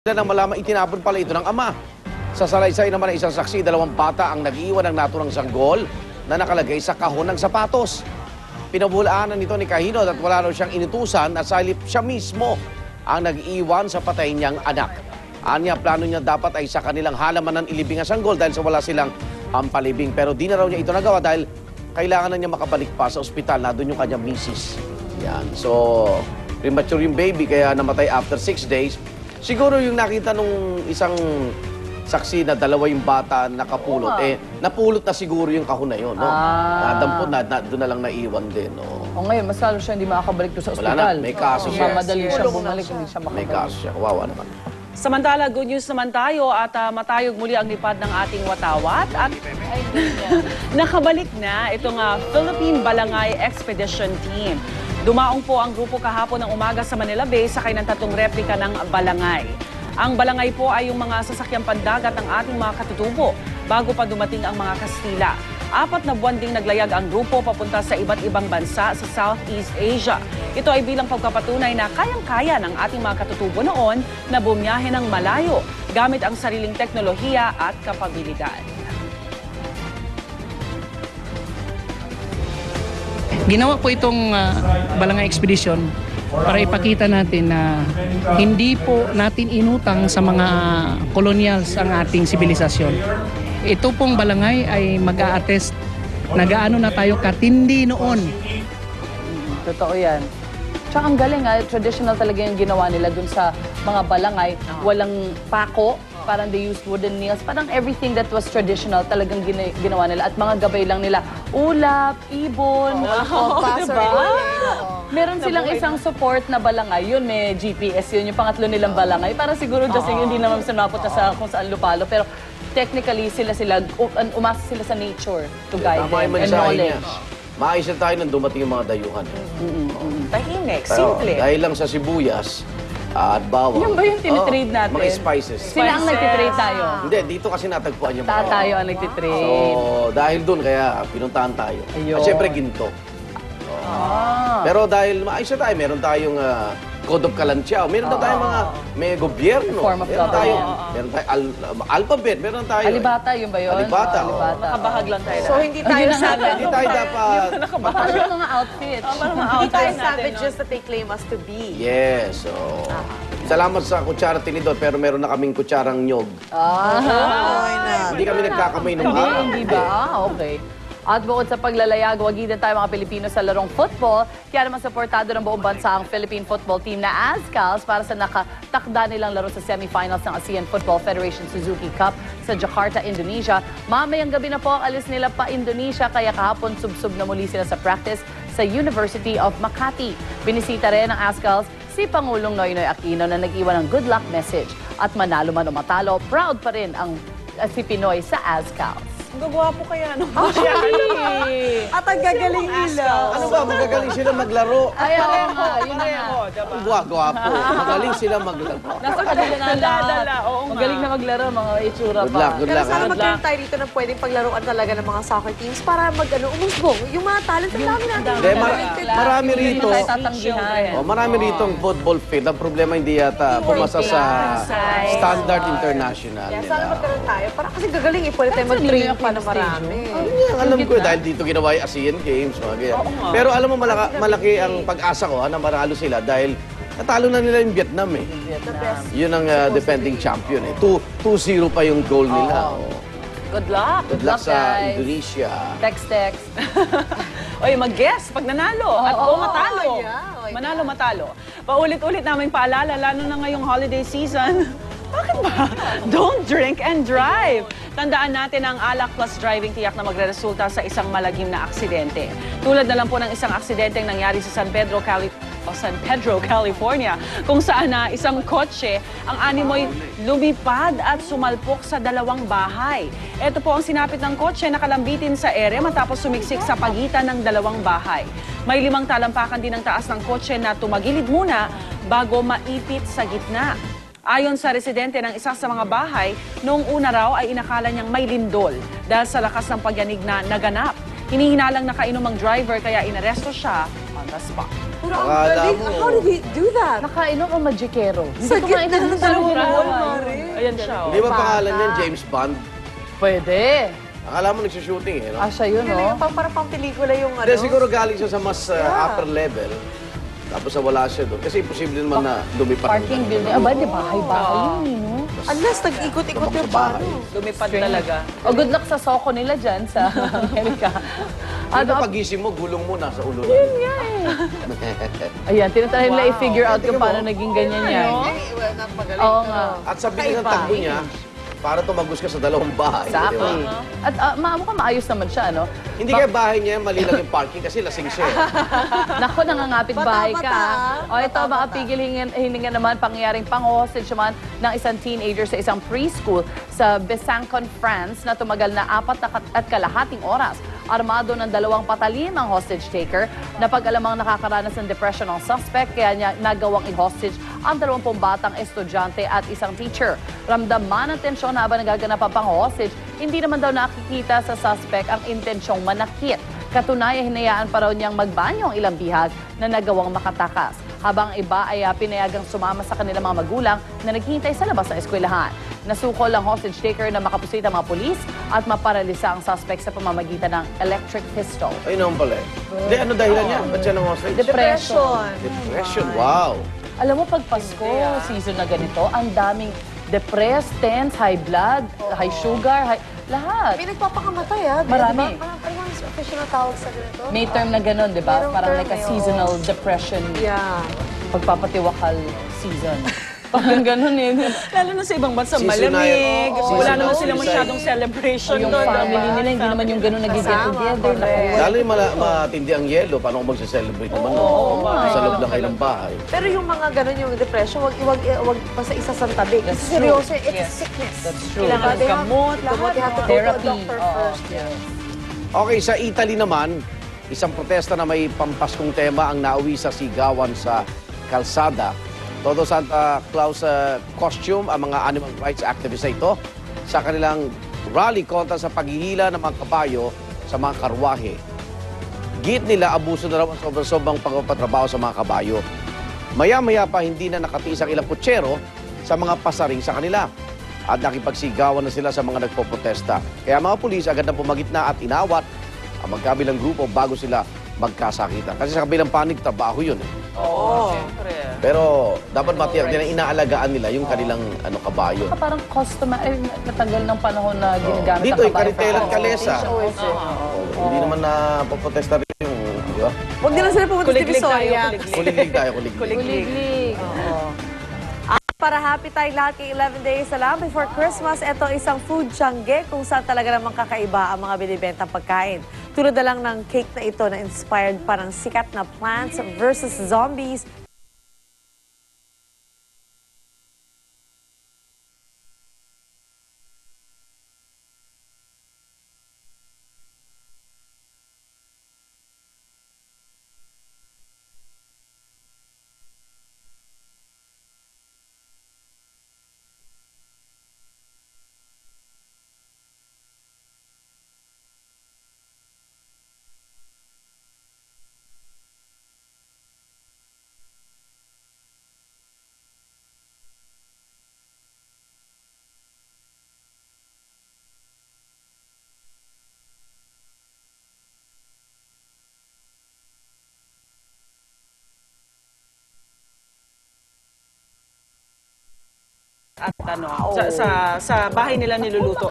Nang malaman itinapon pala ito ng ama. Sa salaysay naman ng isang saksi, 2 bata ang nag-iwan ng naturang sanggol na nakalagay sa kahon ng sapatos. Pinabulaanan nito ni Kahino at wala raw siyang inutusan at salip siya mismo ang nag-iwan sa patay niyang anak. Anya, plano niya dapat ay sa kanilang halaman ng ilibing ang sanggol dahil sa wala silang pampalibing. Pero di na raw niya ito nagawa dahil kailangan na niya makabalik pa sa ospital na doon yung kanyang misis. Yan. So, premature yung baby kaya namatay after 6 days. Siguro yung nakita nung isang saksi na 2 yung bata nakapulot, napulot na siguro yung kahon na yun, no? Nadampot na, doon na lang naiwan din, no? O ngayon, mas lalo siya hindi makakabalik doon sa ospital. Wala na, may kaso siya. Mamadali siya bumalik, hindi siya makakabalik. May kaso siya, kawawa naman. Samantala, good news naman tayo at matayog muli ang lipad ng ating watawat at nakabalik na itong Philippine Balangay Expedition Team. Dumaong po ang grupo kahapon ng umaga sa Manila Bay sakay ng 3 replika ng balangay. Ang balangay po ay yung mga sasakyang pandagat ng ating mga katutubo bago pa dumating ang mga Kastila. 4 na buwan ding naglayag ang grupo papunta sa iba't ibang bansa sa Southeast Asia. Ito ay bilang pagpapatunay na kayang-kaya ng ating mga katutubo noon na bumiyahe ng malayo gamit ang sariling teknolohiya at kapabilidad. Ginawa po itong Balangay Expedition para ipakita natin na hindi po natin inutang sa mga colonials ang ating sibilisasyon. Ito pong Balangay ay mag-a-attest na gaano na tayo katindi noon. Totoo yan. Tsaka ang galing, traditional talaga yung ginawa nila dun sa mga balangay. Walang pako, parang they used wooden nails. Parang everything that was traditional talagang ginawa nila. At mga gabay lang nila, ulap, ibon, diba? Meron silang isang support na balangay. Yun, may GPS yun. Yung pangatlo nilang balangay. Para siguro just hindi naman sinapot na sa kung saan lupalo. Pero technically, umasa sila sa nature to guide them and knowledge. Maayos na tayo nang dumating yung mga dayuhan. Tahimik, simple. Dahil lang sa sibuyas at bawang. Yung ba yung tinitrade natin? Mga spices. Sila ang nagtitrade tayo. Hindi, dito kasi natagpuan yung mga. Tayo ang nagtitrade. So, dahil doon kaya pinuntahan tayo. Ayun. At syempre ginto. Pero dahil maayos na tayo, meron tayong Code of Kalantiao. Meron na tayong mga may gobyerno. Form of meron government. Meron tayong alphabet. Meron tayo. Alibata, yun ba yun? Alibata. Nakabahag lang tayo. So, hindi tayo savage. Hindi tayo dapat. Parang yung mga outfits. Hindi tayo savages that they claim us to be. Yes. So, salamat sa kutsara tinidor, pero meron na kaming kutsarang nyog. Hindi kami nagkakamay ng Hindi ba? Okay. At bukod sa paglalayag, wagi din tayo mga Pilipino sa larong football. Kaya naman supportado ng buong bansa ang Philippine football team na ASCALs para sa nakatakda nilang laro sa semifinals ng ASEAN Football Federation Suzuki Cup sa Jakarta, Indonesia. Mamayang gabi na po ang alis nila pa Indonesia, kaya kahapon sub-sub na muli sila sa practice sa University of Makati. Binisita rin ng ASCALs si Pangulong Noynoy Aquino na nag-iwan ng good luck message. At manalo man o matalo, proud pa rin ang si Pinoy sa ASCALs. Ang gagwapo kaya, no? At ang gagaling nila. Ano ba? Magagaling sila maglaro. Ay, oo nga, yun na nga. Ang gwapo. Magaling sila maglaro. Nasa kanila na lahat. Magaling na maglaro, mga itsura Good pa. luck, good Pero luck. sana magkaroon tayo dito na pwedeng paglaruan talaga ng mga soccer teams para umusbong. Yung mga talent, ang dami natin. Hindi, marami rito. Hindi tayo tatanggihan. Marami rito ang football field. Ang problema hindi yata pumasa sa standard international Kaya nila. sana magkaroon tayo. Para kasi gagaling pwede tayo mag-train pa na marami. Alam ko dahil dito ginawa yung ASEAN Games. Mga ganyan. Pero alam mo, malaki ang pag-asa ko na maralo sila dahil natalo na nila yung Vietnam eh. Yun ang defending champion eh. 2-0 pa yung goal nila. Good luck. Good luck sa guys. Indonesia. Text. Oy, mag-guess pag nanalo at matalo. yeah. Manalo, matalo. Paulit-ulit namin paalala, lalo na ngayong holiday season. Bakit ba? Don't drink and drive. Tandaan natin ang alak plus driving tiyak na magre-resulta sa isang malagim na aksidente. Tulad na lang po ng isang aksidenteng nangyari sa San Pedro, California, kung saan isang kotse ang animoy lumipad at sumalpok sa 2 bahay. Ito po ang sinapit ng kotse, nakalambitin sa ere matapos sumiksik sa pagitan ng 2 bahay. May 5 talampakan din ang taas ng kotse na tumagilid muna bago maipit sa gitna. Ayon sa residente ng isa sa mga bahay, noong una raw ay inakala niyang may lindol dahil sa lakas ng pagyanig na naganap. Hinihinalang nakainom ang driver kaya inaresto siya on the spot. Pero ang Akala galing. mo. How did he do that? Nakainom ang magikero. Sa gitna ng dalawang wall, Mari. Ayan siya, oh. Di ba pangalan niyan, James Bond? Pwede. Akala mo nagsushooting eh, no? Siya yun, Ano no? yung parang pang pelikula yung ano? Hindi, siguro galing siya sa mas upper level. Tapos wala siya doon. Kasi imposible naman na lumipad. Parking building. Aba, di bahay-bahay yun, no? Unless nag-ikot-ikot yung bahay. paano. Lumipad talaga. O, good luck sa soko nila dyan sa Amerika. Ano pagising mo, gulong mo nasa ulo na. Yun nga eh. Ayan, tinatry nila i-figure out kung Tingnan mo. paano naging ganyan yan. Well, napagaling. Oo nga. At sa bilis ng takbo niya, para tumagos ka sa dalawang bahay. Exactly. Di ba? At mukhang maayos naman siya, no? Hindi kaya bahay niya, mali lang yung parking kasi lasing siya. eh. Nako, nangangapit bahay ka. Bata-bata. O ito, makapigil hininga naman, pangyayaring pang-hostage naman ng isang teenager sa isang preschool sa Besançon, France na tumagal na 4 at kalahating oras. Armado ng 2 patalim ang hostage taker na pag-alamang nakakaranas ng depression ng suspect kaya niya nagawang i-hostage ang 20 batang estudyante at isang teacher. Ramdaman ang tensyon habang nagaganap ang pang-hostage, hindi naman daw nakikita sa suspect ang intensyong manakit. Katunayan, hinayaan pa raw niyang magbanyo ang ilang bihag na nagawang makatakas. Habang iba ay pinayagang sumama sa kanilang mga magulang na naghihintay sa labas ng eskwelahan. Nasukol ang hostage taker na makapusit ang mga pulis at maparalisa ang suspect sa pamamagitan ng electric pistol. Ay, naman pala eh. Hindi, ano dahilan niya? Ba't siya nang hostage? Depression. Depression, wow. Alam mo, pag Pasko, season na ganito, ang daming depressed, tense, high blood, high sugar, lahat. May nagpapakamatay, Marami. Diba? Ano ang official na tawag sa ganito? May term na ganun, di ba? Merong Parang term like a eh, oo. seasonal depression. Yeah. Pagpapatiwakal season. Parang ganun eh. Lalo na sa ibang bansa, Seasonal. malamig. Oo, Wala seasonal naman sila suicide. masyadong celebration Yung doon. family nila, hindi naman yung ganun nag-get together. correct. Lalo yung matindi ang yelo, paano kung magse-celebrate naman? Sa loob lang kayo ng bahay. Pero yung mga ganun, yung depression, wag basta isa sa tabi. Kasi That's seryoso, true. it's a Yes. sickness. That's true. Kailangan They have- gamot, lahat. They have to go to a Therapy. doctor Oo. first. Yes. Okay, sa Italy naman, isang protesta na may pampaskong tema ang nauwi sa sigawan sa kalsada. Todo Santa Claus costume ang mga animal rights activists na ito sa kanilang rally kontra sa paghihila ng mga kabayo sa mga karwahe. Git nila abuso na raw ang sobrang pagpapatrabaho sa mga kabayo. Maya-maya pa hindi na nakatiis ang ilang kutsero sa mga pasaring sa kanila. At nakipagsigawan na sila sa mga nagpoprotesta. Kaya mga pulis agad na pumagitna at inawat ang magkabilang grupo bago sila magkasakitan. Kasi sa kabilang panig, trabaho yun. Eh. Oo, siyempre. Pero dapat matiyak din na inaalagaan nila yung kanilang kabayo. Parang customary, natagal ng panahon na ginagamit Dito, ang yung kabayo. Karitelan Kalesa. Always, eh. Hindi naman na poprotesta rin yung, di ba? Huwag din na sila pumunta sa Kuliglig tayo, Divisoria. kuliglig. Kuliglig tayo, kuliglig. Kuliglig. Para happy tayo lahat kay 11 days na lang before Christmas, ito isang food tiangge kung saan talaga namang kakaiba ang mga binibentang pagkain. Tulad na lang ng cake na ito na inspired parang sikat na Plants vs. Zombies. At sa bahay nila niluluto